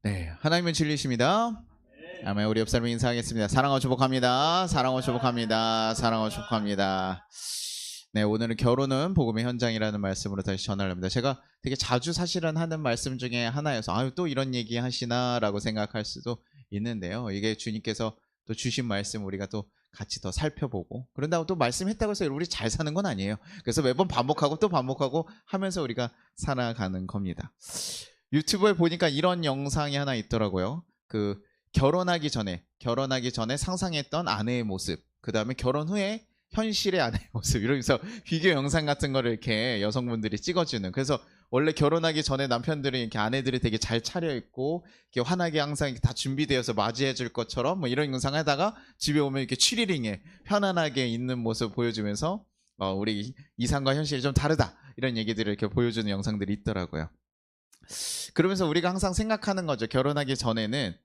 네, 하나님은 진리십니다. 아멘. 우리 옆 사람 인사하겠습니다. 사랑하고 축복합니다. 사랑하고 축복합니다. 사랑하고 축복합니다. 네, 오늘은 결혼은 복음의 현장이라는 말씀으로 다시 전하려 합니다. 제가 되게 자주 사실은 하는 말씀 중에 하나여서 아유 또 이런 얘기 하시나라고 생각할 수도 있는데요. 이게 주님께서 또 주신 말씀 우리가 또 같이 더 살펴보고 그런다고 또 말씀했다고 해서 우리 잘 사는 건 아니에요. 그래서 매번 반복하고 또 반복하고 하면서 우리가 살아가는 겁니다. 유튜브에 보니까 이런 영상이 하나 있더라고요. 결혼하기 전에 상상했던 아내의 모습, 그 다음에 결혼 후에 현실의 아내의 모습, 이러면서 비교 영상 같은 거를 이렇게 여성분들이 찍어주는. 그래서 원래 결혼하기 전에 남편들이 이렇게 아내들이 되게 잘 차려입고 이렇게 환하게 항상 이렇게 다 준비되어서 맞이해줄 것처럼 뭐 이런 영상 하다가 집에 오면 이렇게 취리링에 편안하게 있는 모습 보여주면서 우리 이상과 현실이 좀 다르다 이런 얘기들을 이렇게 보여주는 영상들이 있더라고요. 그러면서 우리가 항상 생각하는 거죠. 결혼하기 전에는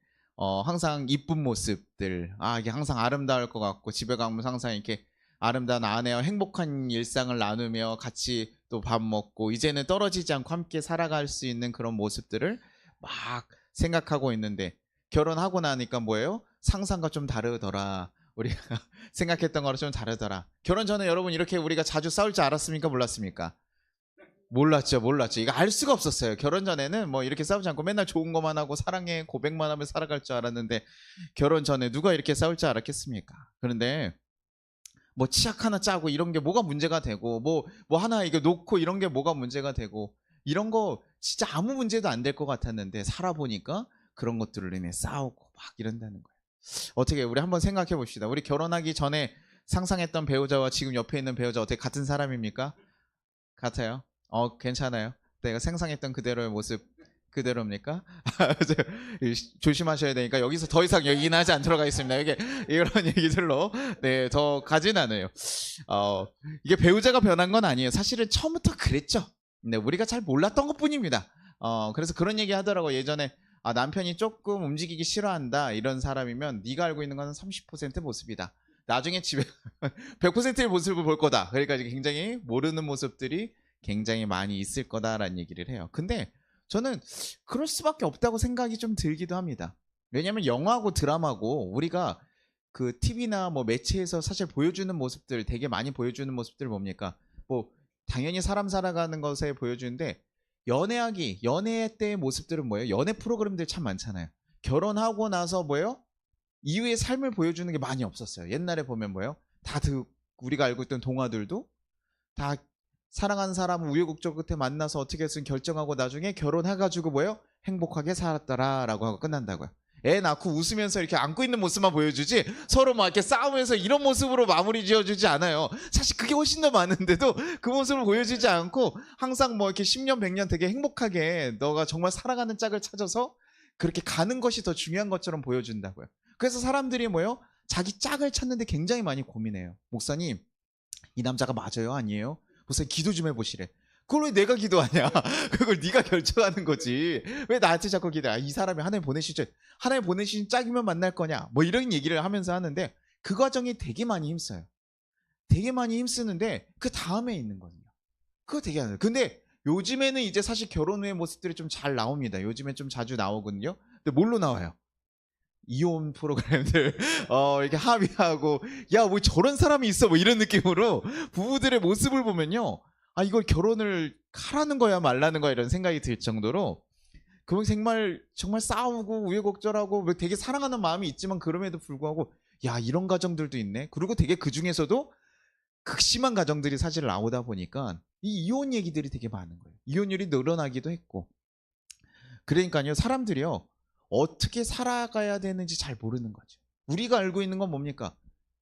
항상 이쁜 모습들, 이게 항상 아름다울 것 같고 집에 가면 항상 이렇게 아름다운 아내와 행복한 일상을 나누며 같이 또 밥 먹고 이제는 떨어지지 않고 함께 살아갈 수 있는 그런 모습들을 막 생각하고 있는데 결혼하고 나니까 뭐예요? 상상과 좀 다르더라. 우리가 생각했던 거랑 좀 다르더라. 결혼 전에 여러분 이렇게 우리가 자주 싸울 줄 알았습니까? 몰랐습니까? 몰랐죠. 이거 알 수가 없었어요. 결혼 전에는 뭐 이렇게 싸우지 않고 맨날 좋은 것만 하고 사랑해 고백만 하면 살아갈 줄 알았는데 결혼 전에 누가 이렇게 싸울 줄 알았겠습니까? 그런데 뭐 치약 하나 짜고 이런 게 뭐가 문제가 되고 뭐 하나 이거 놓고 이런 게 뭐가 문제가 되고 이런 거 진짜 아무 문제도 안 될 것 같았는데 살아보니까 그런 것들을 인해 싸우고 막 이런다는 거예요. 어떻게 우리 한번 생각해 봅시다. 우리 결혼하기 전에 상상했던 배우자와 지금 옆에 있는 배우자 어떻게 같은 사람입니까? 같아요? 괜찮아요. 내가 상상했던 그대로의 모습 그대로입니까? 조심하셔야 되니까 여기서 더 이상 얘기는 하지 않도록 하겠습니다. 이런 얘기들로 더 가진 않아요. 이게 배우자가 변한 건 아니에요. 사실은 처음부터 그랬죠. 근데 우리가 잘 몰랐던 것뿐입니다. 그래서 그런 얘기 하더라고. 예전에 남편이 조금 움직이기 싫어한다 이런 사람이면 네가 알고 있는 건 30% 모습이다. 나중에 집에 100%의 모습을 볼 거다. 그러니까 굉장히 모르는 모습들이 굉장히 많이 있을 거다라는 얘기를 해요. 근데 저는 그럴 수밖에 없다고 생각이 좀 들기도 합니다. 왜냐하면 영화고 드라마고 우리가 그 TV나 뭐 매체에서 사실 보여주는 모습들 되게 많이 보여주는 모습들 뭡니까? 뭐 당연히 사람 살아가는 것에 보여주는데 연애 때의 모습들은 뭐예요? 연애 프로그램들 참 많잖아요. 결혼하고 나서 뭐예요? 이후의 삶을 보여주는 게 많이 없었어요. 옛날에 보면 뭐예요? 우리가 알고 있던 동화들도 다 사랑하는 사람을 우여곡절 끝에 만나서 어떻게 해서 결정하고 나중에 결혼해가지고 뭐예요? 행복하게 살았더라라고 하고 끝난다고요. 애 낳고 웃으면서 이렇게 안고 있는 모습만 보여주지 서로 막 이렇게 싸우면서 이런 모습으로 마무리 지어주지 않아요. 사실 그게 훨씬 더 많은데도 그 모습을 보여주지 않고 항상 뭐 이렇게 10년 100년 되게 행복하게 너가 정말 사랑하는 짝을 찾아서 그렇게 가는 것이 더 중요한 것처럼 보여준다고요. 그래서 사람들이 뭐예요? 자기 짝을 찾는데 굉장히 많이 고민해요. 목사님 이 남자가 맞아요? 아니에요? 목사님 기도 좀 해보시래. 그걸 왜 내가 기도하냐? 그걸 네가 결정하는 거지. 왜 나한테 자꾸 기도해? 이 사람이 하나님 보내신 짝이면 만날 거냐? 뭐 이런 얘기를 하면서 하는데 그 과정이 되게 많이 힘써요. 되게 많이 힘쓰는데 그 다음에 있는 거거든요. 그거 되게 안 해요. 근데 요즘에는 이제 사실 결혼 후의 모습들이 좀 잘 나옵니다. 요즘엔 좀 자주 나오거든요. 근데 뭘로 나와요? 이혼 프로그램들 이렇게 합의하고 야 뭐 저런 사람이 있어 뭐 이런 느낌으로 부부들의 모습을 보면요 이걸 결혼을 하라는 거야 말라는 거야 이런 생각이 들 정도로 그건 정말 싸우고 우여곡절하고 뭐 되게 사랑하는 마음이 있지만 그럼에도 불구하고 야 이런 가정들도 있네. 그리고 되게 그 중에서도 극심한 가정들이 사실 나오다 보니까 이 이혼 얘기들이 되게 많은 거예요. 이혼율이 늘어나기도 했고 그러니까요 사람들이요 어떻게 살아가야 되는지 잘 모르는 거죠. 우리가 알고 있는 건 뭡니까?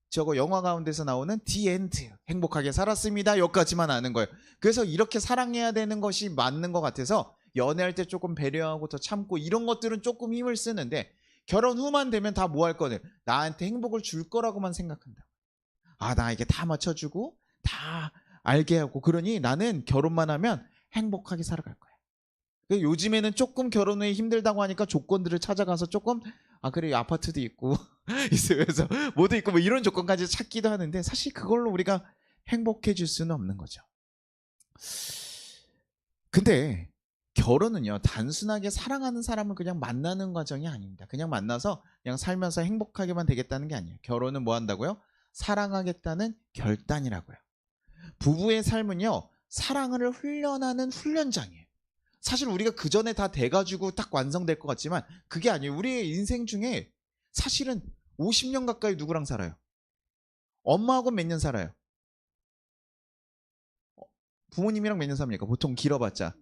저거 영화 가운데서 나오는 The End, 행복하게 살았습니다 여기까지만 아는 거예요. 그래서 이렇게 사랑해야 되는 것이 맞는 것 같아서 연애할 때 조금 배려하고 더 참고 이런 것들은 조금 힘을 쓰는데 결혼 후만 되면 다 뭐 할 거냐? 나한테 행복을 줄 거라고만 생각한다. 나에게 다 맞춰주고 다 알게 하고 그러니 나는 결혼만 하면 행복하게 살아갈 거야. 요즘에는 조금 결혼 후에 힘들다고 하니까 조건들을 찾아가서 조금 그래 아파트도 있고 있으면서 뭐도 있고 뭐 이런 조건까지 찾기도 하는데 사실 그걸로 우리가 행복해질 수는 없는 거죠. 근데 결혼은요, 단순하게 사랑하는 사람을 그냥 만나는 과정이 아닙니다. 그냥 만나서 그냥 살면서 행복하게만 되겠다는 게 아니에요. 결혼은 뭐 한다고요? 사랑하겠다는 결단이라고요. 부부의 삶은요, 사랑을 훈련하는 훈련장이에요. 사실 우리가 그 전에 다 돼가지고 딱 완성될 것 같지만 그게 아니에요. 우리의 인생 중에 사실은 50년 가까이 누구랑 살아요? 엄마하고 몇 년 살아요? 부모님이랑 몇 년 삽니까? 보통 길어봤자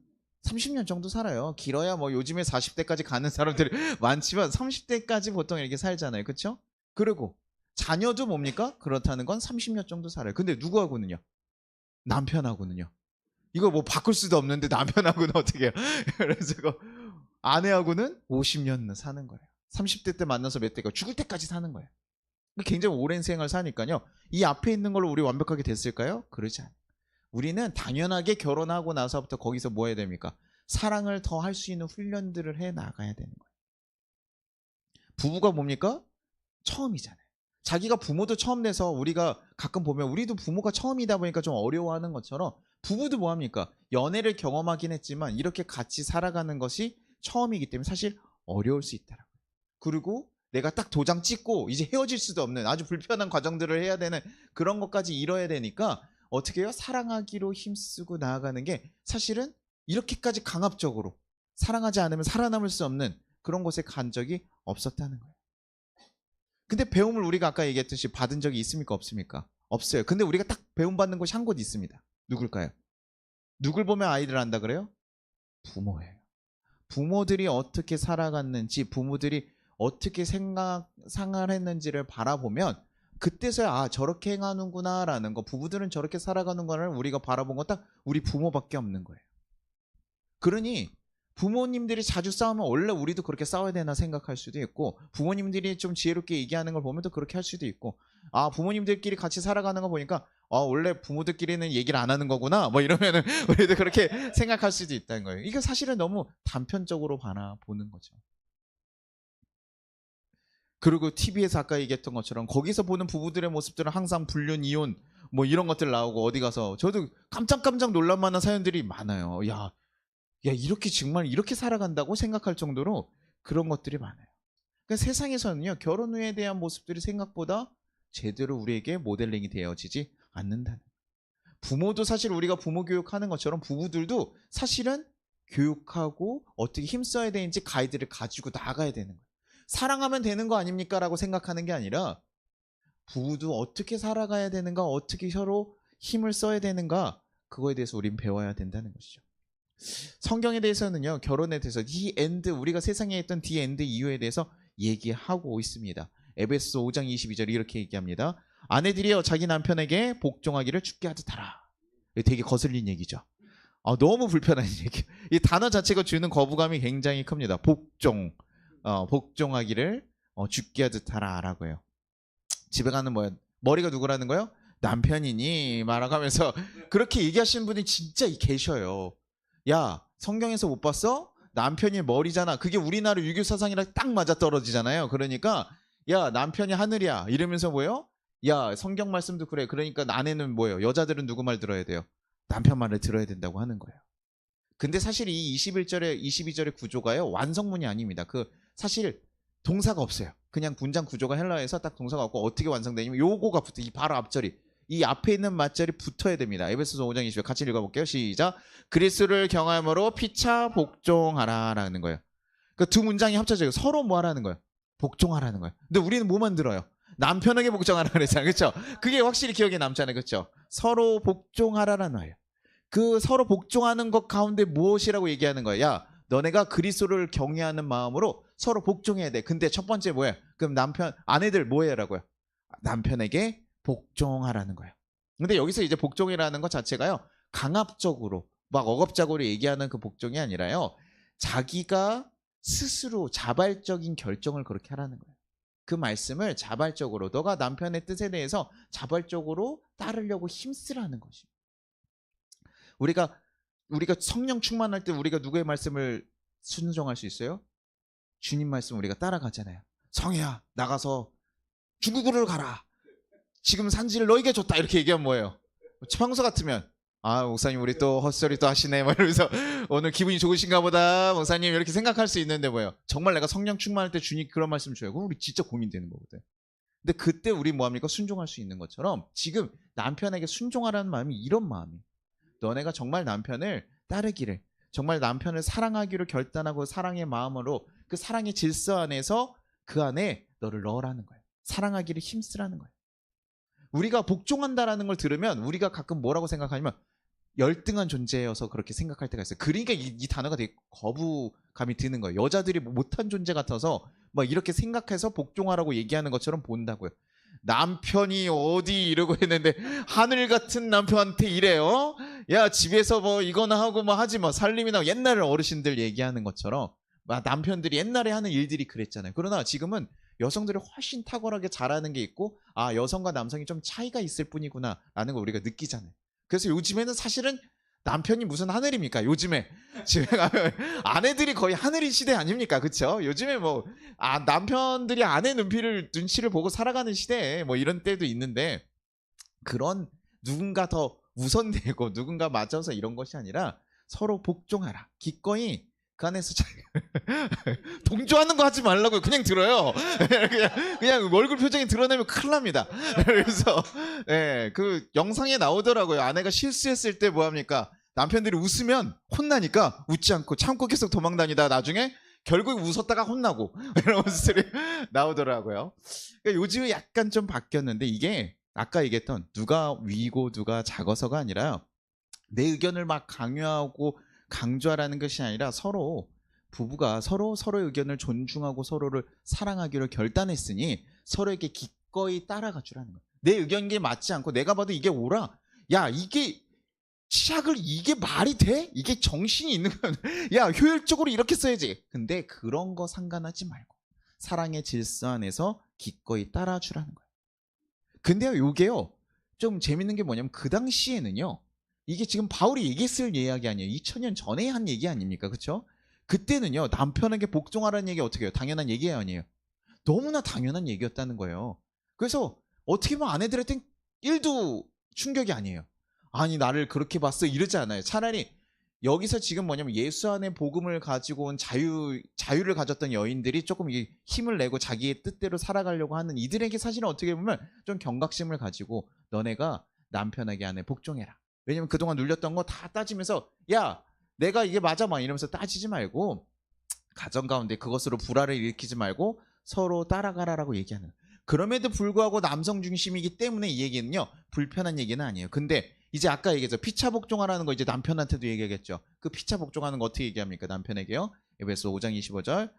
30년 정도 살아요. 길어야 뭐 요즘에 40대까지 가는 사람들이 많지만 30대까지 보통 이렇게 살잖아요. 그렇죠? 그리고 자녀도 뭡니까? 그렇다는 건 30년 정도 살아요. 근데 누구하고는요? 남편하고는요. 이거 뭐 바꿀 수도 없는데 남편하고는 어떻게 해요? 그래서 아내하고는 50년 사는 거예요. 30대 때 만나서 몇 대가 죽을 때까지 사는 거예요. 굉장히 오랜 생을 사니까요. 이 앞에 있는 걸로 우리 완벽하게 됐을까요? 그러지 않아요. 우리는 당연하게 결혼하고 나서부터 거기서 뭐 해야 됩니까? 사랑을 더 할 수 있는 훈련들을 해 나가야 되는 거예요. 부부가 뭡니까? 처음이잖아요. 자기가 부모도 처음 돼서 우리가 가끔 보면 우리도 부모가 처음이다 보니까 좀 어려워하는 것처럼 부부도 뭐합니까? 연애를 경험하긴 했지만 이렇게 같이 살아가는 것이 처음이기 때문에 사실 어려울 수 있더라고요. 그리고 내가 딱 도장 찍고 이제 헤어질 수도 없는 아주 불편한 과정들을 해야 되는 그런 것까지 이뤄야 되니까 어떻게 해요? 사랑하기로 힘쓰고 나아가는 게 사실은 이렇게까지 강압적으로 사랑하지 않으면 살아남을 수 없는 그런 곳에 간 적이 없었다는 거예요. 근데 배움을 우리가 아까 얘기했듯이 받은 적이 있습니까? 없습니까? 없어요. 근데 우리가 딱 배움받는 곳이 한 곳 있습니다. 누굴까요? 누굴 보면 아이를 안다 그래요? 부모예요. 부모들이 어떻게 살아갔는지, 부모들이 어떻게 생활 했는지를 바라보면 그때서야 아 저렇게 행하는구나라는 거, 부부들은 저렇게 살아가는구나를 우리가 바라본 건 딱 우리 부모밖에 없는 거예요. 그러니 부모님들이 자주 싸우면 원래 우리도 그렇게 싸워야 되나 생각할 수도 있고, 부모님들이 좀 지혜롭게 얘기하는 걸 보면 또 그렇게 할 수도 있고, 아 부모님들끼리 같이 살아가는 거 보니까 아 원래 부모들끼리는 얘기를 안 하는 거구나 뭐 이러면은 우리도 그렇게 생각할 수도 있다는 거예요. 이게 사실은 너무 단편적으로 바라보는 거죠. 그리고 TV에서 아까 얘기했던 것처럼 거기서 보는 부부들의 모습들은 항상 불륜, 이혼 뭐 이런 것들 나오고, 어디 가서 저도 깜짝깜짝 놀랄 만한 사연들이 많아요. 야 이렇게 정말 이렇게 살아간다고 생각할 정도로 그런 것들이 많아요. 그러니까 세상에서는요, 결혼 후에 대한 모습들이 생각보다 제대로 우리에게 모델링이 되어지지 않는다는. 부모도 사실 우리가 부모 교육하는 것처럼 부부들도 사실은 교육하고 어떻게 힘써야 되는지 가이드를 가지고 나가야 되는 거예요. 사랑하면 되는 거 아닙니까? 라고 생각하는 게 아니라 부부도 어떻게 살아가야 되는가, 어떻게 서로 힘을 써야 되는가, 그거에 대해서 우린 배워야 된다는 것이죠. 성경에 대해서는요, 결혼에 대해서 디 엔드, 우리가 세상에 있던 디 엔드 이유에 대해서 얘기하고 있습니다. 에베소 5장 22절 이렇게 얘기합니다. 아내들이여 자기 남편에게 복종하기를 주께 하듯 하라. 되게 거슬린 얘기죠. 너무 불편한 얘기. 이 단어 자체가 주는 거부감이 굉장히 큽니다. 복종, 복종하기를 주께 하듯 하라라고 해요. 집에 가는 뭐야? 머리가 누구라는 거예요? 남편이니 말아가면서 그렇게 얘기하시는 분이 진짜 계셔요. 야, 성경에서 못 봤어? 남편이 머리잖아. 그게 우리나라 유교 사상이랑 딱 맞아떨어지잖아요. 그러니까 야, 남편이 하늘이야 이러면서 뭐예요? 야, 성경 말씀도 그래. 그러니까 아내는 뭐예요? 여자들은 누구 말 들어야 돼요? 남편 말을 들어야 된다고 하는 거예요. 근데 사실 이 21절의 22절의 구조가요, 완성문이 아닙니다. 사실 동사가 없어요. 그냥 문장 구조가 헬라어에서 딱 동사가 없고 어떻게 완성되냐면 요거가 붙어. 이 바로 앞절이, 이 앞에 있는 맞절이 붙어야 됩니다. 에베소서 5장 20절 같이 읽어볼게요. 시작. 그리스도를 경험으로 피차 복종하라라는 거예요. 그러니까 두 문장이 합쳐져요. 서로 뭐 하라는 거예요? 복종하라는 거예요. 근데 우리는 뭐만 들어요? 남편에게 복종하라 그랬잖아요. 그렇죠? 그게 확실히 기억에 남잖아요. 그렇죠? 서로 복종하라라는 거예요. 그 서로 복종하는 것 가운데 무엇이라고 얘기하는 거예요? 야, 너네가 그리스도를 경외하는 마음으로 서로 복종해야 돼. 근데 첫 번째 뭐예요? 그럼 아내들 뭐 해라고요? 남편에게 복종하라는 거예요. 근데 여기서 이제 복종이라는 것 자체가요, 강압적으로 막 억압적으로 얘기하는 그 복종이 아니라요, 자기가 스스로 자발적인 결정을 그렇게 하라는 거예요. 그 말씀을 자발적으로, 너가 남편의 뜻에 대해서 자발적으로 따르려고 힘쓰라는 것입니다. 우리가 성령 충만할 때 우리가 누구의 말씀을 순종할 수 있어요? 주님 말씀 우리가 따라가잖아요. 성희야, 나가서 중국으로 가라. 지금 산지를 너에게 줬다. 이렇게 얘기하면 뭐예요? 평소 같으면 아, 목사님 우리 또 헛소리 또 하시네 막 이러면서 오늘 기분이 좋으신가 보다 목사님 이렇게 생각할 수 있는데 뭐예요? 정말 내가 성령 충만할 때 주님 그런 말씀 줘요. 그럼 우리 진짜 고민되는 거거든. 근데 그때 우리 뭐합니까? 순종할 수 있는 것처럼 지금 남편에게 순종하라는 마음이 이런 마음이에요. 너네가 정말 남편을 따르기를, 정말 남편을 사랑하기로 결단하고 사랑의 마음으로 그 사랑의 질서 안에서 그 안에 너를 넣으라는 거예요. 사랑하기를 힘쓰라는 거예요. 우리가 복종한다라는 걸 들으면 우리가 가끔 뭐라고 생각하냐면 열등한 존재여서 그렇게 생각할 때가 있어요. 그러니까 이 단어가 되게 거부감이 드는 거예요. 여자들이 못한 존재 같아서 막 이렇게 생각해서 복종하라고 얘기하는 것처럼 본다고요. 남편이 어디 이러고 했는데 하늘 같은 남편한테 이래요. 야 집에서 뭐 이거나 하고 뭐 하지 뭐 살림이나 옛날 어르신들 얘기하는 것처럼 남편들이 옛날에 하는 일들이 그랬잖아요. 그러나 지금은 여성들이 훨씬 탁월하게 잘하는 게 있고 아 여성과 남성이 좀 차이가 있을 뿐이구나 라는 걸 우리가 느끼잖아요. 그래서 요즘에는 사실은 남편이 무슨 하늘입니까? 요즘에 집에 가면 아내들이 거의 하늘인 시대 아닙니까? 그쵸? 요즘에 뭐 남편들이 아내 눈치를 보고 살아가는 시대에 뭐 이런 때도 있는데 그런 누군가 더 우선되고 누군가 맞아서 이런 것이 아니라 서로 복종하라. 기꺼이 그 안에서 동조하는 거 하지 말라고요. 그냥 들어요. 그냥 얼굴 표정이 드러내면 큰일 납니다. 그래서 그 영상에 나오더라고요. 아내가 실수했을 때 뭐합니까? 남편들이 웃으면 혼나니까 웃지 않고 참고 계속 도망다니다 나중에 결국 웃었다가 혼나고 이런 모습들이 나오더라고요. 그러니까 요즘에 약간 좀 바뀌었는데 이게 아까 얘기했던 누가 위고 누가 작아서가 아니라 내 의견을 막 강조하라는 것이 아니라 서로 부부가 서로의 의견을 존중하고 서로를 사랑하기로 결단했으니 서로에게 기꺼이 따라가 주라는 거예요. 내 의견에 맞지 않고 내가 봐도 이게 옳아. 야 이게 시작을 이게 말이 돼? 이게 정신이 있는 건 야 효율적으로 이렇게 써야지. 근데 그런 거 상관하지 말고 사랑의 질서 안에서 기꺼이 따라주라는 거예요. 근데요 요게요 좀 재밌는 게 뭐냐면 그 당시에는요 이게 지금 바울이 얘기했을 이야기 아니에요. 2000년 전에 한 얘기 아닙니까? 그렇죠? 그때는요 남편에게 복종하라는 얘기 어떻게 해요? 당연한 얘기 아니에요. 너무나 당연한 얘기였다는 거예요. 그래서 어떻게 보면 아내들한테는 1도 충격이 아니에요. 아니 나를 그렇게 봤어 이러지 않아요. 차라리 여기서 지금 뭐냐면 예수 안에 복음을 가지고 온 자유를 가졌던 여인들이 조금 힘을 내고 자기의 뜻대로 살아가려고 하는 이들에게 사실은 어떻게 보면 좀 경각심을 가지고 너네가 남편에게 안에 복종해라. 왜냐면 그동안 눌렸던 거 다 따지면서 야 내가 이게 맞아 막 이러면서 따지지 말고 가정 가운데 그것으로 불화를 일으키지 말고 서로 따라가라라고 얘기하는. 그럼에도 불구하고 남성 중심이기 때문에 이 얘기는요 불편한 얘기는 아니에요. 근데 이제 아까 얘기했죠. 피차 복종하라는 거 이제 남편한테도 얘기하겠죠. 그 피차 복종하는 거 어떻게 얘기합니까? 남편에게요. 에베소 5장 25절.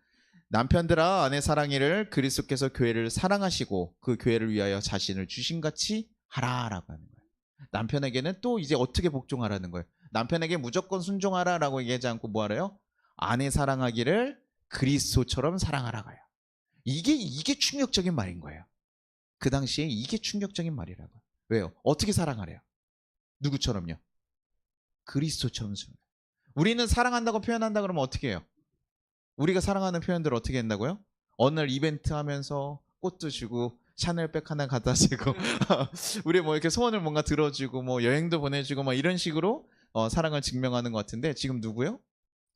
남편들아 아내 사랑이를 그리스도께서 교회를 사랑하시고 그 교회를 위하여 자신을 주신같이 하라라고 하는 거예요. 남편에게는 또 이제 어떻게 복종하라는 거예요. 남편에게 무조건 순종하라라고 얘기하지 않고 뭐 하래요? 아내 사랑하기를 그리스도처럼 사랑하라고 해요. 이게 충격적인 말인 거예요. 그 당시에 이게 충격적인 말이라고. 왜요? 어떻게 사랑하래요? 누구처럼요? 그리스도처럼. 우리는 사랑한다고 표현한다 그러면 어떻게 해요? 우리가 사랑하는 표현들을 어떻게 한다고요? 어느 날 이벤트 하면서 꽃도 주고 샤넬백 하나 갖다 주고 우리 뭐 이렇게 소원을 뭔가 들어주고 뭐 여행도 보내주고 막 이런 식으로 사랑을 증명하는 것 같은데 지금 누구요?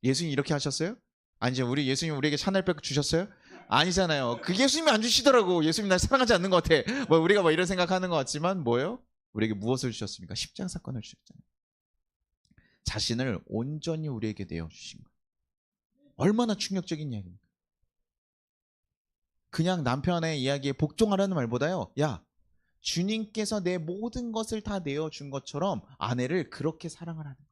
예수님 이렇게 하셨어요? 아니죠. 우리 예수님 우리에게 샤넬백 주셨어요? 아니잖아요. 그 예수님이 안 주시더라고. 예수님 날 사랑하지 않는 것 같아. 뭐 우리가 뭐 이런 생각하는 것 같지만 뭐예요? 우리에게 무엇을 주셨습니까? 십자가 사건을 주셨잖아요. 자신을 온전히 우리에게 내어주신 거예요. 얼마나 충격적인 이야기입니까? 그냥 남편의 이야기에 복종하라는 말보다요. 야 주님께서 내 모든 것을 다 내어준 것처럼 아내를 그렇게 사랑을 하는 거예요.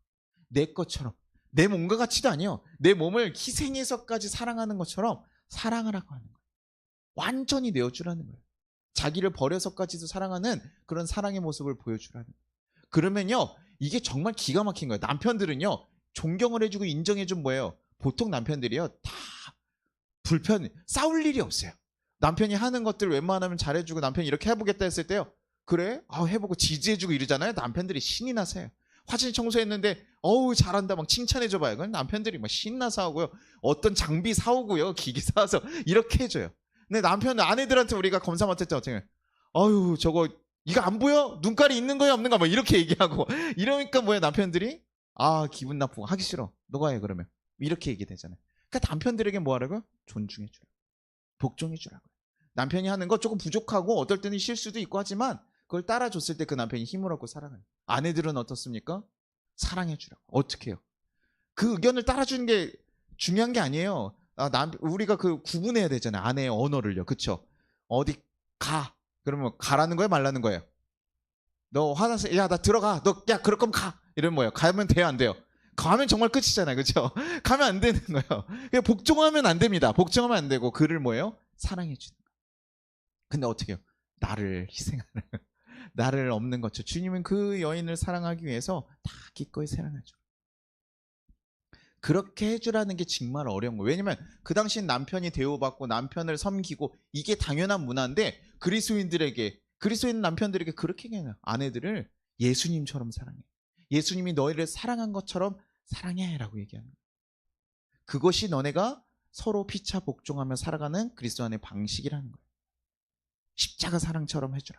내 것처럼. 내 몸과 같지도 아니요. 내 몸을 희생해서까지 사랑하는 것처럼 사랑하라고 하는 거예요. 완전히 내어주라는 거예요. 자기를 버려서까지도 사랑하는 그런 사랑의 모습을 보여주라는 거예요. 그러면요 이게 정말 기가 막힌 거예요. 남편들은요 존경을 해주고 인정해준 뭐예요? 보통 남편들이요 다 싸울 일이 없어요. 남편이 하는 것들 웬만하면 잘해주고 남편이 이렇게 해보겠다 했을 때요 그래? 해보고 지지해주고 이러잖아요. 남편들이 신이 나서요. 화장실 청소했는데 어우 잘한다 막 칭찬해줘봐요. 그건 남편들이 막 신나서 하고요. 어떤 장비 사오고요. 기기 사와서 이렇게 해줘요. 근데 남편 아내들한테 우리가 검사 맡을 때 어떻게 해요? 어휴 저거 이거 안 보여? 눈깔이 있는 거야 없는 거야? 뭐 이렇게 얘기하고 이러니까 뭐야 남편들이 기분 나쁘고 하기 싫어. 너가 해 그러면 이렇게 얘기되잖아요. 그러니까 남편들에게 뭐 하라고요? 존중해 주라고, 복종해 주라고. 남편이 하는 거 조금 부족하고 어떨 때는 실수도 있고 하지만 그걸 따라줬을 때 그 남편이 힘을 얻고 살아가요. 아내들은 어떻습니까? 사랑해 주라고. 어떻게 해요? 그 의견을 따라주는 게 중요한 게 아니에요. 우리가 그 구분해야 되잖아요. 아내의 언어를요. 그쵸? 어디 가. 그러면 가라는 거예요? 말라는 거예요? 너 화나서, 야, 나 들어가. 너, 야, 그럴 거면 가. 이러면 뭐예요? 가면 돼요? 안 돼요? 가면 정말 끝이잖아요. 그쵸? 가면 안 되는 거예요. 그냥 복종하면 안 됩니다. 복종하면 안 되고, 그를 뭐예요? 사랑해 주는 거예요. 근데 어떻게 해요? 나를 희생하는, 나를 없는 것처럼. 주님은 그 여인을 사랑하기 위해서 다 기꺼이 사랑하죠. 그렇게 해주라는 게 정말 어려운 거예요. 왜냐면 그 당시엔 남편이 대우받고 남편을 섬기고 이게 당연한 문화인데 그리스도인 남편들에게 그렇게 얘기해요. 아내들을 예수님처럼 사랑해. 예수님이 너희를 사랑한 것처럼 사랑해 라고 얘기하는 거예요. 그것이 너네가 서로 피차 복종하며 살아가는 그리스도 안의 방식이라는 거예요. 십자가 사랑처럼 해주라.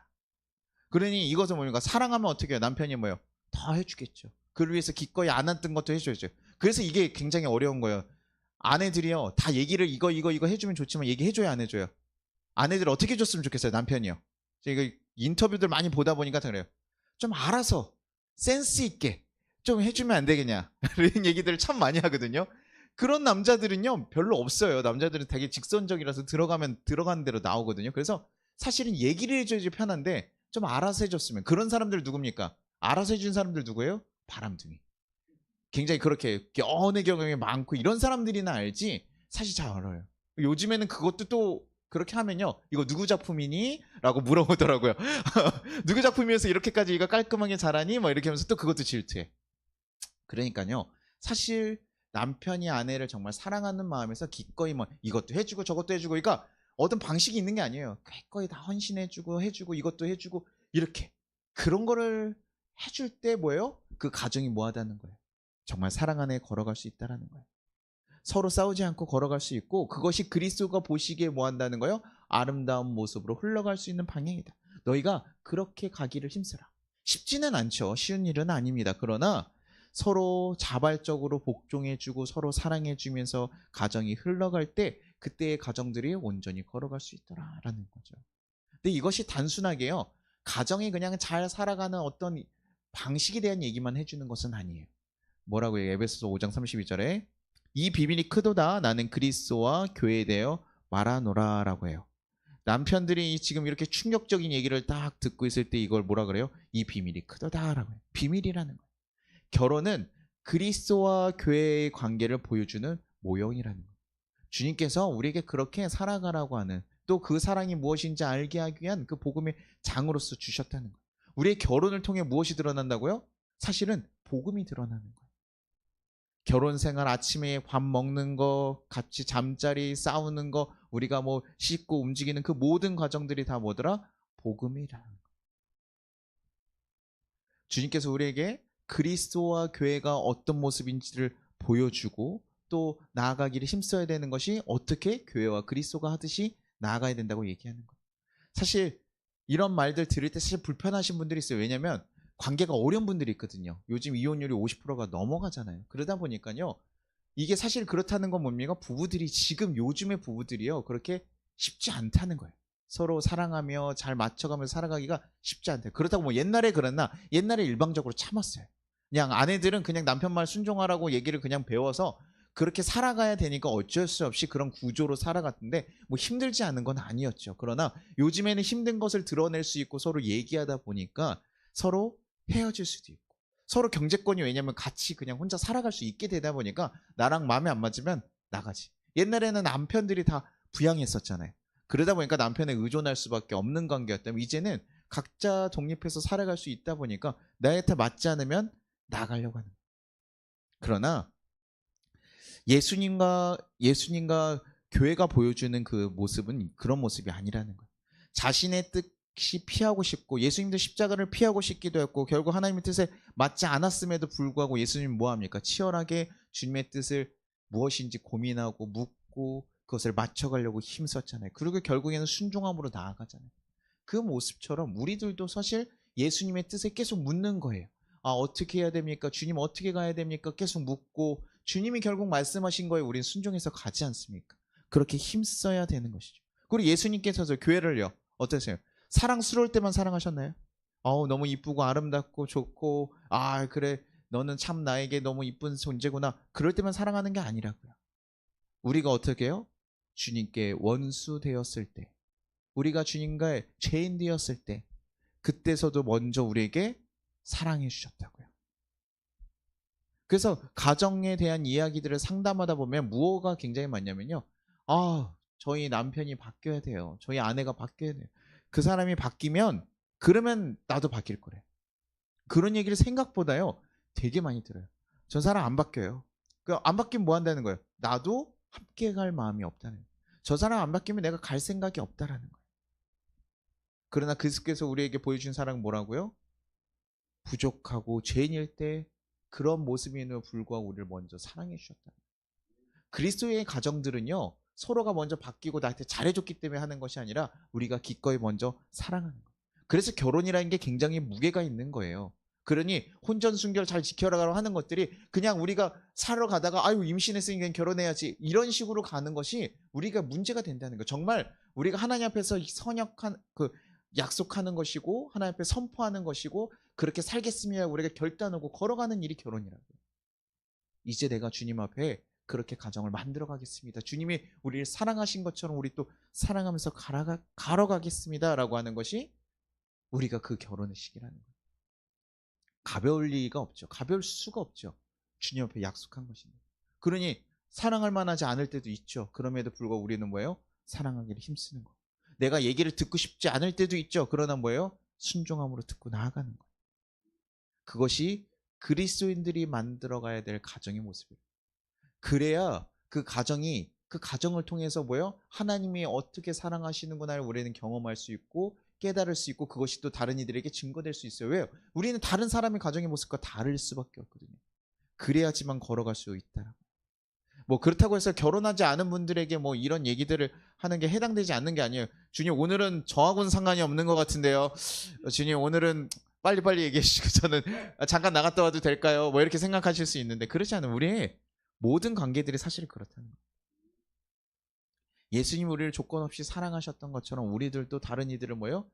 그러니 이것은 뭡니까? 사랑하면 어떻게 해요? 남편이 뭐예요? 더 해주겠죠. 그를 위해서 기꺼이 안 했던 것도 해줘야죠. 그래서 이게 굉장히 어려운 거예요. 아내들이요, 다 얘기를 이거 해주면 좋지만 얘기해줘야 안 해줘요. 아내들 어떻게 해줬으면 좋겠어요? 남편이요. 제가 인터뷰들 많이 보다 보니까 그래요. 좀 알아서 센스 있게 좀 해주면 안 되겠냐 이런 얘기들을 참 많이 하거든요. 그런 남자들은요 별로 없어요. 남자들은 되게 직선적이라서 들어가면 들어가는 대로 나오거든요. 그래서 사실은 얘기를 해줘야지 편한데 좀 알아서 해줬으면. 그런 사람들 누굽니까? 알아서 해준 사람들 누구예요? 바람둥이. 굉장히 그렇게 연애 경험이 많고 이런 사람들이나 알지 사실 잘 알아요. 요즘에는 그것도 또 그렇게 하면요, 이거 누구 작품이니? 라고 물어보더라고요. 누구 작품이어서 이렇게까지 이거 깔끔하게 잘하니? 뭐 이렇게 하면서 또 그것도 질투해. 그러니까요, 사실 남편이 아내를 정말 사랑하는 마음에서 기꺼이 뭐 이것도 해주고 저것도 해주고, 그러니까 어떤 방식이 있는 게 아니에요. 기꺼이 다 헌신해주고 해주고 이것도 해주고 이렇게 그런 거를 해줄 때 뭐예요? 그 가정이 뭐하다는 거예요. 정말 사랑 안에 걸어갈 수 있다라는 거예요. 서로 싸우지 않고 걸어갈 수 있고, 그것이 그리스도가 보시기에 뭐한다는 거예요? 아름다운 모습으로 흘러갈 수 있는 방향이다. 너희가 그렇게 가기를 힘써라. 쉽지는 않죠. 쉬운 일은 아닙니다. 그러나 서로 자발적으로 복종해주고 서로 사랑해주면서 가정이 흘러갈 때 그때의 가정들이 온전히 걸어갈 수 있더라라는 거죠. 근데 이것이 단순하게요, 가정이 그냥 잘 살아가는 어떤 방식에 대한 얘기만 해주는 것은 아니에요. 뭐라고 해요? 에베소서 5장 32절에 이 비밀이 크도다 나는 그리스도와 교회에 대하여 말하노라 라고 해요. 남편들이 지금 이렇게 충격적인 얘기를 딱 듣고 있을 때 이걸 뭐라 그래요? 이 비밀이 크도다 라고 해요. 비밀이라는 거예요. 결혼은 그리스도와 교회의 관계를 보여주는 모형이라는 거예요. 주님께서 우리에게 그렇게 살아가라고 하는, 또 그 사랑이 무엇인지 알게 하기 위한 그 복음의 장으로서 주셨다는 거예요. 우리의 결혼을 통해 무엇이 드러난다고요? 사실은 복음이 드러나는 거예요. 결혼 생활, 아침에 밥 먹는 거, 같이 잠자리 싸우는 거, 우리가 뭐 씻고 움직이는 그 모든 과정들이 다 뭐더라? 복음이라는 거예요. 주님께서 우리에게 그리스도와 교회가 어떤 모습인지를 보여주고 또 나아가기를 힘써야 되는 것이 어떻게 교회와 그리스도가 하듯이 나아가야 된다고 얘기하는 거예요. 사실 이런 말들 들을 때 사실 불편하신 분들이 있어요. 왜냐하면 관계가 어려운 분들이 있거든요. 요즘 이혼율이 50%가 넘어가잖아요. 그러다 보니까요, 이게 사실 그렇다는 건 뭡니까? 부부들이 지금 요즘의 부부들이요, 그렇게 쉽지 않다는 거예요. 서로 사랑하며 잘 맞춰가면서 살아가기가 쉽지 않대요. 그렇다고 뭐 옛날에 그랬나? 옛날에 일방적으로 참았어요. 그냥 아내들은 그냥 남편 말 순종하라고 얘기를 그냥 배워서 그렇게 살아가야 되니까 어쩔 수 없이 그런 구조로 살아갔는데 뭐 힘들지 않은 건 아니었죠. 그러나 요즘에는 힘든 것을 드러낼 수 있고 서로 얘기하다 보니까 서로 헤어질 수도 있고, 서로 경제권이, 왜냐면 같이 그냥 혼자 살아갈 수 있게 되다 보니까 나랑 마음에 안 맞으면 나가지. 옛날에는 남편들이 다 부양했었잖아요. 그러다 보니까 남편에 의존할 수밖에 없는 관계였다면 이제는 각자 독립해서 살아갈 수 있다 보니까 나한테 맞지 않으면 나가려고 하는 거예요. 그러나 예수님과 교회가 보여주는 그 모습은 그런 모습이 아니라는 거예요. 자신의 뜻이 피하고 싶고, 예수님도 십자가를 피하고 싶기도 했고 결국 하나님의 뜻에 맞지 않았음에도 불구하고 예수님은 뭐합니까? 치열하게 주님의 뜻을 무엇인지 고민하고 묻고 그것을 맞춰가려고 힘썼잖아요. 그리고 결국에는 순종함으로 나아가잖아요. 그 모습처럼 우리들도 사실 예수님의 뜻에 계속 묻는 거예요. 아, 어떻게 해야 됩니까? 주님 어떻게 가야 됩니까? 계속 묻고 주님이 결국 말씀하신 거에 우리는 순종해서 가지 않습니까? 그렇게 힘써야 되는 것이죠. 그리고 예수님께서도 교회를요. 어떠세요? 사랑스러울 때만 사랑하셨나요? 너무 이쁘고 아름답고 좋고 그래 너는 참 나에게 너무 이쁜 존재구나. 그럴 때만 사랑하는 게 아니라고요. 우리가 어떻게 해요? 주님께 원수 되었을 때, 우리가 주님과의 죄인 되었을 때, 그때서도 먼저 우리에게 사랑해 주셨다고요. 그래서 가정에 대한 이야기들을 상담하다 보면 무엇가 굉장히 많냐면요. 저희 남편이 바뀌어야 돼요. 저희 아내가 바뀌어야 돼요. 그 사람이 바뀌면 그러면 나도 바뀔 거래. 그런 얘기를 생각보다요 되게 많이 들어요. 저 사람 안 바뀌어요. 안 바뀌면 뭐 한다는 거예요? 나도 함께 갈 마음이 없다는 거예요. 저 사람 안 바뀌면 내가 갈 생각이 없다라는 거예요. 그러나 그리스도께서 우리에게 보여준 사랑은 뭐라고요? 부족하고 죄인일 때 그런 모습임에도 불구하고 우리를 먼저 사랑해 주셨다. 그리스도의 가정들은요 서로가 먼저 바뀌고 나한테 잘해줬기 때문에 하는 것이 아니라 우리가 기꺼이 먼저 사랑하는 거예요. 그래서 결혼이라는 게 굉장히 무게가 있는 거예요. 그러니 혼전순결 잘 지켜라고 하는 것들이 그냥 우리가 살러 가다가 임신했으니까 결혼해야지 이런 식으로 가는 것이 우리가 문제가 된다는 거예요. 정말 우리가 하나님 앞에서 선역한 약속하는 것이고 하나님 앞에 선포하는 것이고 그렇게 살겠습니다. 우리가 결단하고 걸어가는 일이 결혼이라고요. 이제 내가 주님 앞에 그렇게 가정을 만들어 가겠습니다. 주님이 우리를 사랑하신 것처럼 우리 또 사랑하면서 가러가겠습니다. 라고 하는 것이 우리가 그 결혼의 시기라는 거예요. 가벼울 리가 없죠. 가벼울 수가 없죠. 주님 앞에 약속한 것입니다. 그러니 사랑할 만하지 않을 때도 있죠. 그럼에도 불구하고 우리는 뭐예요? 사랑하기를 힘쓰는 거예요. 내가 얘기를 듣고 싶지 않을 때도 있죠. 그러나 뭐예요? 순종함으로 듣고 나아가는 거예요. 그것이 그리스도인들이 만들어가야 될 가정의 모습이에요. 그래야 그 가정을 통해서 뭐예요? 하나님이 어떻게 사랑하시는구나를 우리는 경험할 수 있고 깨달을 수 있고 그것이 또 다른 이들에게 증거될 수 있어요. 왜요? 우리는 다른 사람의 가정의 모습과 다를 수밖에 없거든요. 그래야지만 걸어갈 수 있다. 뭐 그렇다고 해서 결혼하지 않은 분들에게 뭐 이런 얘기들을 하는 게 해당되지 않는 게 아니에요. 주님 오늘은 저하고는 상관이 없는 것 같은데요. 주님 오늘은 빨리빨리 얘기해 주시고 저는 잠깐 나갔다 와도 될까요? 뭐 이렇게 생각하실 수 있는데 그렇지 않은 우리의 모든 관계들이 사실 그렇다는 거예요. 예수님 우리를 조건 없이 사랑하셨던 것처럼 우리들도 다른 이들을 뭐요?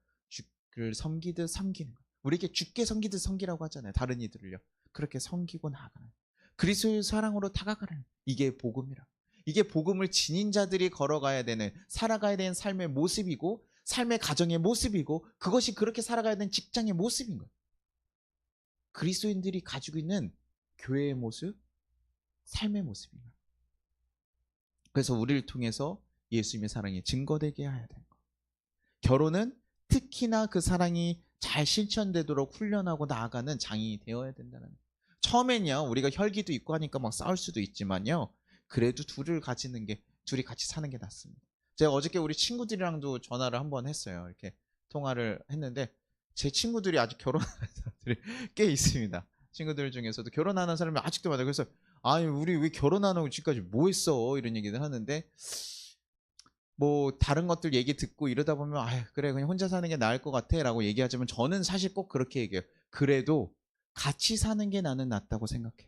주를 섬기듯 섬기는 거예요. 우리에게 주께 섬기듯 섬기라고 하잖아요. 다른 이들을요. 그렇게 섬기고 나아가는 그리스도의 사랑으로 다가가는 이게 복음이라. 이게 복음을 지닌 자들이 걸어가야 되는 살아가야 되는 삶의 모습이고 삶의 가정의 모습이고 그것이 그렇게 살아가야 되는 직장의 모습인 거예요. 그리스도인들이 가지고 있는 교회의 모습, 삶의 모습인 거예요. 그래서 우리를 통해서 예수님의 사랑이 증거되게 해야 되는 거예요. 결혼은 특히나 그 사랑이 잘 실천되도록 훈련하고 나아가는 장이 되어야 된다는 거예요. 처음엔요 우리가 혈기도 있고 하니까 막 싸울 수도 있지만요 그래도 둘이 같이 사는 게 낫습니다. 제가 어저께 우리 친구들이랑도 전화를 한번 했어요. 이렇게 통화를 했는데 제 친구들이 아직 결혼하는 사람들이 꽤 있습니다. 친구들 중에서도 결혼하는 사람이 아직도 많아요. 그래서 우리 왜 결혼 안 하고 지금까지 뭐 했어 이런 얘기를 하는데 뭐 다른 것들 얘기 듣고 이러다 보면 그래 그냥 혼자 사는 게 나을 것 같아 라고 얘기하지만 저는 사실 꼭 그렇게 얘기해요. 그래도 같이 사는 게 나는 낫다고 생각해.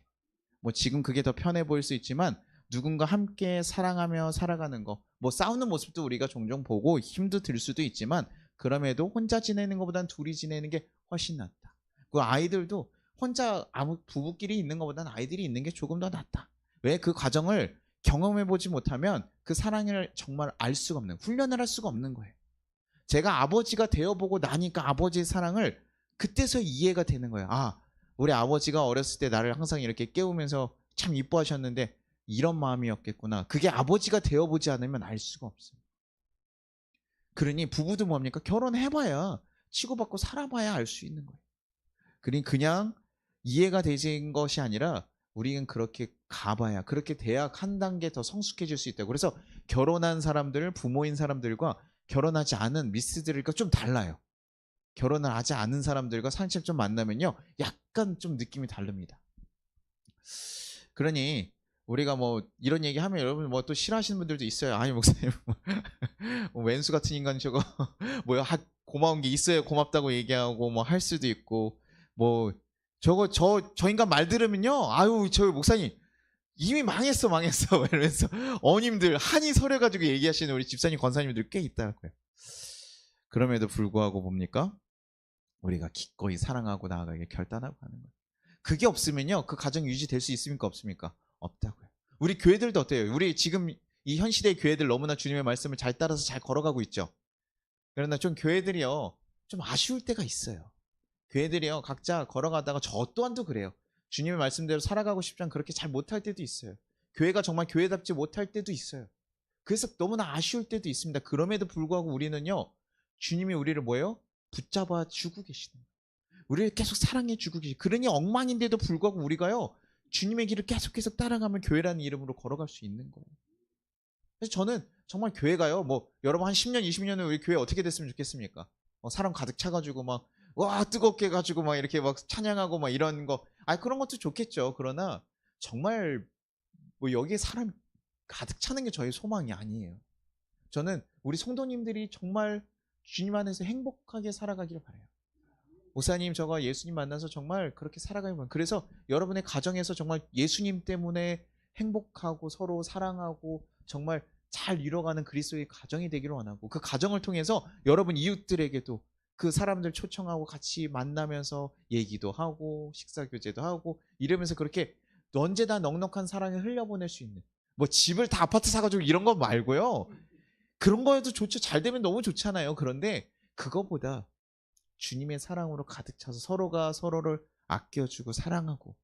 뭐 지금 그게 더 편해 보일 수 있지만 누군가 함께 사랑하며 살아가는 거, 뭐 싸우는 모습도 우리가 종종 보고 힘도 들 수도 있지만 그럼에도 혼자 지내는 것보단 둘이 지내는 게 훨씬 낫다. 그 아이들도 혼자 부부끼리 있는 것보다는 아이들이 있는 게 조금 더 낫다. 왜? 그 과정을 경험해보지 못하면 그 사랑을 정말 알 수가 없는, 훈련을 할 수가 없는 거예요. 제가 아버지가 되어보고 나니까 아버지의 사랑을 그때서 이해가 되는 거예요. 우리 아버지가 어렸을 때 나를 항상 이렇게 깨우면서 참 이뻐하셨는데 이런 마음이었겠구나. 그게 아버지가 되어보지 않으면 알 수가 없어요. 그러니 부부도 뭡니까? 결혼해봐야 치고받고 살아봐야 알 수 있는 거예요. 그러니 그냥 이해가 되는 것이 아니라 우리는 그렇게 가봐야 그렇게 돼야 한 단계 더 성숙해질 수 있다고. 그래서 결혼한 사람들, 부모인 사람들과 결혼하지 않은 미스들과 좀 달라요. 결혼을 하지 않은 사람들과 산책 좀 만나면요 약간 좀 느낌이 다릅니다. 그러니 우리가 뭐 이런 얘기 하면 여러분 뭐 또 싫어하시는 분들도 있어요. 목사님 뭐 왼수 같은 인간 저거 뭐야 고마운 게 있어야 고맙다고 얘기하고 뭐 할 수도 있고 뭐 저 인간 말 들으면요. 아유 저 목사님 이미 망했어 이러면서 어님들 한이 서려가지고 얘기하시는 우리 집사님 권사님들 꽤 있더라고요. 그럼에도 불구하고 뭡니까? 우리가 기꺼이 사랑하고 나아가게 결단하고 하는 거예요. 그게 없으면요 그 가정 유지될 수 있습니까 없습니까? 없다고요. 우리 교회들도 어때요? 우리 지금 이 현 시대의 교회들 너무나 주님의 말씀을 잘 따라서 잘 걸어가고 있죠. 그러나 좀 교회들이요 좀 아쉬울 때가 있어요. 교회들이요 각자 걸어가다가 저 또한도 그래요. 주님의 말씀대로 살아가고 싶지만 그렇게 잘 못할 때도 있어요. 교회가 정말 교회답지 못할 때도 있어요. 그래서 너무나 아쉬울 때도 있습니다. 그럼에도 불구하고 우리는요 주님이 우리를 뭐예요? 붙잡아 주고 계시는 거예요. 우리를 계속 사랑해 주고 계시고 그러니 엉망인데도 불구하고 우리가요 주님의 길을 계속해서 따라가면 교회라는 이름으로 걸어갈 수 있는 거예요. 그래서 저는 정말 교회가요 뭐 여러분 한 10년 20년은 우리 교회 어떻게 됐으면 좋겠습니까? 사람 가득 차가지고 막 와 뜨겁게 가지고 막 이렇게 막 찬양하고 막 이런 거 그런 것도 좋겠죠. 그러나 정말 뭐 여기에 사람 가득 차는 게 저의 소망이 아니에요. 저는 우리 성도님들이 정말 주님 안에서 행복하게 살아가기를 바라요. 목사님 저가 예수님 만나서 정말 그렇게 살아가기를 바라요. 그래서 여러분의 가정에서 정말 예수님 때문에 행복하고 서로 사랑하고 정말 잘 이뤄가는 그리스도의 가정이 되기를 원하고 그 가정을 통해서 여러분 이웃들에게도 그 사람들 초청하고 같이 만나면서 얘기도 하고 식사 교제도 하고 이러면서 그렇게 언제나 넉넉한 사랑을 흘려보낼 수 있는 뭐 집을 다 아파트 사가지고 이런 거 말고요. 그런 거에도 좋죠. 잘 되면 너무 좋잖아요. 그런데 그거보다 주님의 사랑으로 가득 차서 서로가 서로를 아껴주고 사랑하고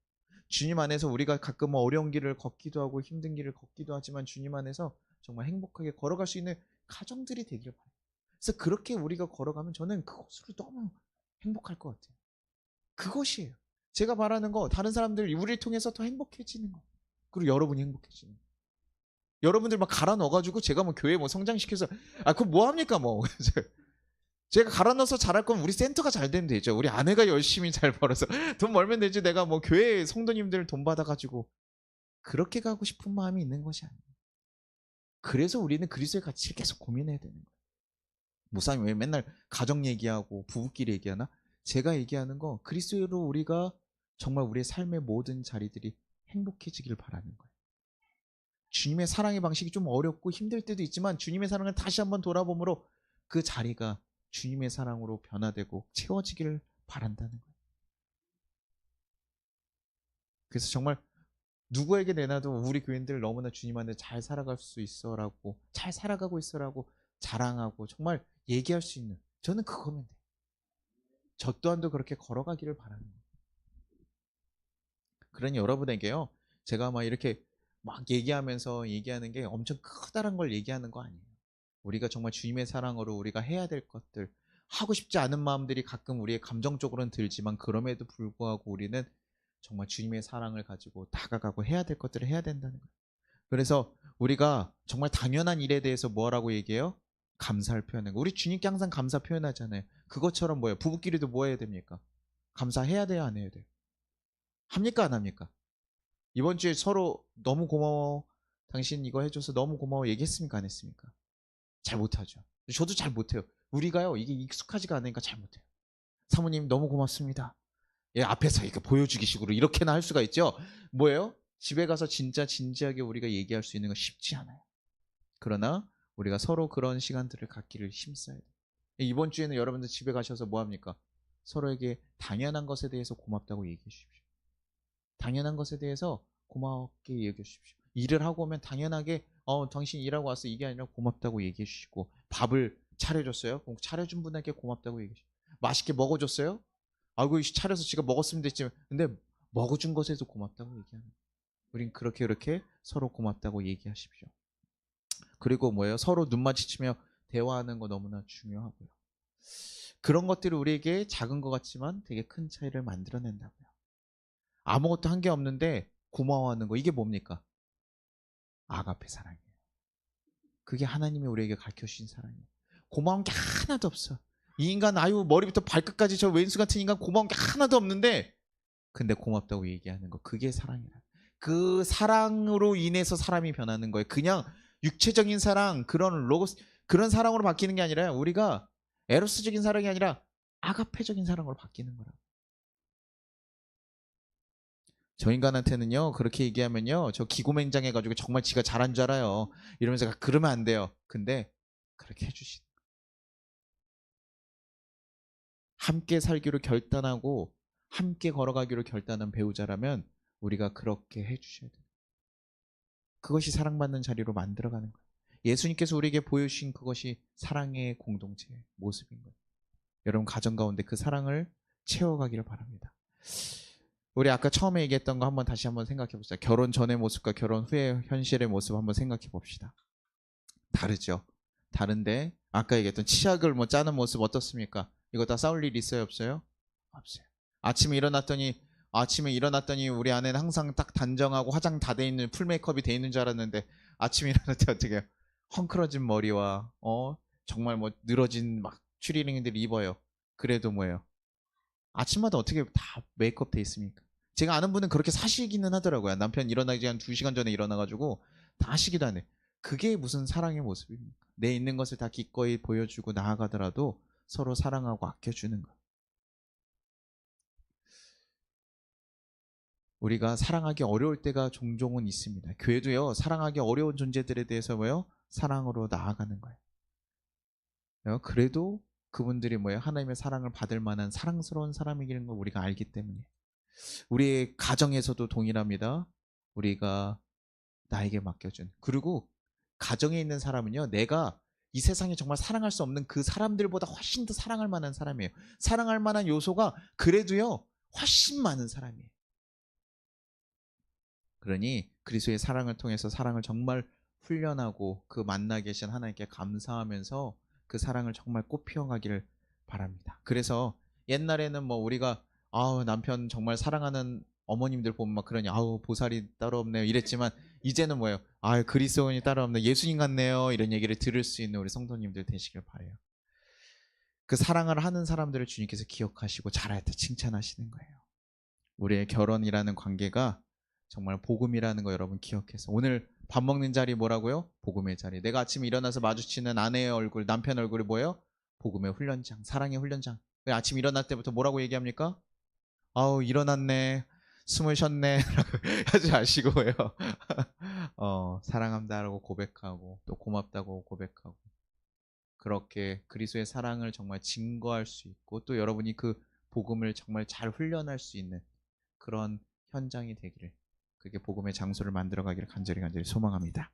주님 안에서 우리가 가끔 어려운 길을 걷기도 하고 힘든 길을 걷기도 하지만 주님 안에서 정말 행복하게 걸어갈 수 있는 가정들이 되기를 바라요. 그래서 그렇게 우리가 걸어가면 저는 그것으로 너무 행복할 것 같아요. 그것이에요. 제가 말하는 거 다른 사람들 우리를 통해서 더 행복해지는 거. 그리고 여러분이 행복해지는 거. 여러분들 막 갈아 넣어가지고 제가 뭐 교회 뭐 성장시켜서 그럼 뭐 합니까 뭐. 제가 갈아 넣어서 잘할 거면 우리 센터가 잘 되면 되죠. 우리 아내가 열심히 잘 벌어서 돈 벌면 되지. 내가 뭐 교회 성도님들 돈 받아가지고 그렇게 가고 싶은 마음이 있는 것이 아니에요. 그래서 우리는 그리스도의 가치를 계속 고민해야 되는 거예요. 목사님 왜 맨날 가정 얘기하고 부부끼리 얘기하나? 제가 얘기하는 거 그리스도로 우리가 정말 우리의 삶의 모든 자리들이 행복해지길 바라는 거예요. 주님의 사랑의 방식이 좀 어렵고 힘들 때도 있지만 주님의 사랑을 다시 한번 돌아봄으로 그 자리가 주님의 사랑으로 변화되고 채워지기를 바란다는 거예요. 그래서 정말 누구에게 내놔도 우리 교인들 너무나 주님 안에 잘 살아갈 수 있어라고 잘 살아가고 있어라고 자랑하고 정말 얘기할 수 있는 저는 그거면 돼요. 저 또한도 그렇게 걸어가기를 바라는 거예요. 그러니 여러분에게요 제가 막 이렇게 막 얘기하는 게 엄청 크다란 걸 얘기하는 거 아니에요. 우리가 정말 주님의 사랑으로 우리가 해야 될 것들 하고 싶지 않은 마음들이 가끔 우리의 감정적으로는 들지만 그럼에도 불구하고 우리는 정말 주님의 사랑을 가지고 다가가고 해야 될 것들을 해야 된다는 거예요. 그래서 우리가 정말 당연한 일에 대해서 뭐라고 얘기해요? 감사를 표현하는 거. 우리 주님께 항상 감사 표현하잖아요. 그것처럼 뭐예요? 부부끼리도 뭐 해야 됩니까? 감사해야 돼요? 안 해야 돼요? 합니까? 안 합니까? 이번 주에 서로 너무 고마워. 당신 이거 해줘서 너무 고마워 얘기했습니까? 안 했습니까? 잘 못하죠. 저도 잘 못해요. 우리가요 이게 익숙하지가 않으니까 잘 못해요. 사모님 너무 고맙습니다. 앞에서 이렇게 보여주기 식으로 이렇게나 할 수가 있죠. 뭐예요? 집에 가서 진짜 진지하게 우리가 얘기할 수 있는 건 쉽지 않아요. 그러나 우리가 서로 그런 시간들을 갖기를 힘써야 돼요. 이번 주에는 여러분들 집에 가셔서 뭐 합니까? 서로에게 당연한 것에 대해서 고맙다고 얘기해 주십시오. 당연한 것에 대해서 고맙게 얘기해 주십시오. 일을 하고 오면 당연하게 당신 일하고 왔어 이게 아니라 고맙다고 얘기해 주시고 밥을 차려줬어요? 그럼 차려준 분에게 고맙다고 얘기해 주시고 맛있게 먹어줬어요? 아이고 차려서 지가 먹었으면 됐지 근데 먹어준 것에도 고맙다고 얘기하는 거예요. 우린 그렇게 서로 고맙다고 얘기하십시오. 그리고 뭐예요? 서로 눈 마주치며 대화하는 거 너무나 중요하고요. 그런 것들이 우리에게 작은 것 같지만 되게 큰 차이를 만들어낸다고요. 아무것도 한 게 없는데 고마워하는 거 이게 뭡니까? 아가페 사랑이에요. 그게 하나님이 우리에게 가르쳐주신 사랑이에요. 고마운 게 하나도 없어. 이 인간 머리부터 발끝까지 저 왼수 같은 인간 고마운 게 하나도 없는데 근데 고맙다고 얘기하는 거 그게 사랑이라. 그 사랑으로 인해서 사람이 변하는 거예요. 그냥 육체적인 사랑 그런 로고스 그런 사랑으로 바뀌는 게 아니라 우리가 에로스적인 사랑이 아니라 아가페적인 사랑으로 바뀌는 거라. 저 인간한테는요 그렇게 얘기하면요 저 기고맹장해가지고 정말 지가 잘한 줄 알아요 이러면서 그러면 안 돼요. 근데 그렇게 해주시는 함께 살기로 결단하고 함께 걸어가기로 결단한 배우자라면 우리가 그렇게 해주셔야 돼요. 그것이 사랑받는 자리로 만들어가는 거예요. 예수님께서 우리에게 보여주신 그것이 사랑의 공동체 모습인 거예요. 여러분 가정 가운데 그 사랑을 채워가기를 바랍니다. 우리 아까 처음에 얘기했던 거 한번 다시 한번 생각해 봅시다. 결혼 전의 모습과 결혼 후의 현실의 모습 한번 생각해 봅시다. 다르죠. 다른데 아까 얘기했던 치약을 뭐 짜는 모습 어떻습니까? 이거 다 싸울 일 있어요, 없어요? 없어요. 아침에 일어났더니 우리 아내는 항상 딱 단정하고 화장 다 돼 있는 풀 메이크업이 돼 있는 줄 알았는데 아침에 일어날 때 어떻게 해요? 헝클어진 머리와 정말 뭐 늘어진 막 추리닝들 입어요. 그래도 뭐예요? 아침마다 어떻게 다 메이크업 돼 있습니까? 제가 아는 분은 그렇게 사시기는 하더라고요. 남편 일어나기 한 2시간 전에 일어나가지고 다 하시기도 하네. 그게 무슨 사랑의 모습입니까? 내 있는 것을 다 기꺼이 보여주고 나아가더라도 서로 사랑하고 아껴주는 것. 우리가 사랑하기 어려울 때가 종종은 있습니다. 교회도요, 사랑하기 어려운 존재들에 대해서 뭐요? 사랑으로 나아가는 거예요. 그래도 그분들이 뭐예요? 하나님의 사랑을 받을 만한 사랑스러운 사람이기는 걸 우리가 알기 때문에. 우리의 가정에서도 동일합니다. 우리가 나에게 맡겨준. 그리고 가정에 있는 사람은요, 내가 이 세상에 정말 사랑할 수 없는 그 사람들보다 훨씬 더 사랑할 만한 사람이에요. 사랑할 만한 요소가 그래도요, 훨씬 많은 사람이에요. 그러니 그리스도의 사랑을 통해서 사랑을 정말 훈련하고 그 만나 계신 하나님께 감사하면서 그 사랑을 정말 꽃피워가기를 바랍니다. 그래서 옛날에는 뭐 우리가 아우 남편 정말 사랑하는 어머님들 보면 막 그러니 아우 보살이 따로 없네요 이랬지만 이제는 뭐예요? 아 그리스도인이 따로 없네 예수님 같네요 이런 얘기를 들을 수 있는 우리 성도님들 되시길 바래요. 그 사랑을 하는 사람들을 주님께서 기억하시고 잘할 때 칭찬하시는 거예요. 우리의 결혼이라는 관계가 정말 복음이라는 거 여러분 기억해서 오늘 밥 먹는 자리 뭐라고요? 복음의 자리. 내가 아침에 일어나서 마주치는 아내의 얼굴, 남편 얼굴이 뭐예요? 복음의 훈련장, 사랑의 훈련장. 아침 일어날 때부터 뭐라고 얘기합니까? 아우 일어났네, 숨을 쉬었네 라고 하지 마시고요. 사랑한다라고 고백하고 또 고맙다고 고백하고 그렇게 그리스도의 사랑을 정말 증거할 수 있고 또 여러분이 그 복음을 정말 잘 훈련할 수 있는 그런 현장이 되기를 그게 복음의 장소를 만들어가기를 간절히 소망합니다.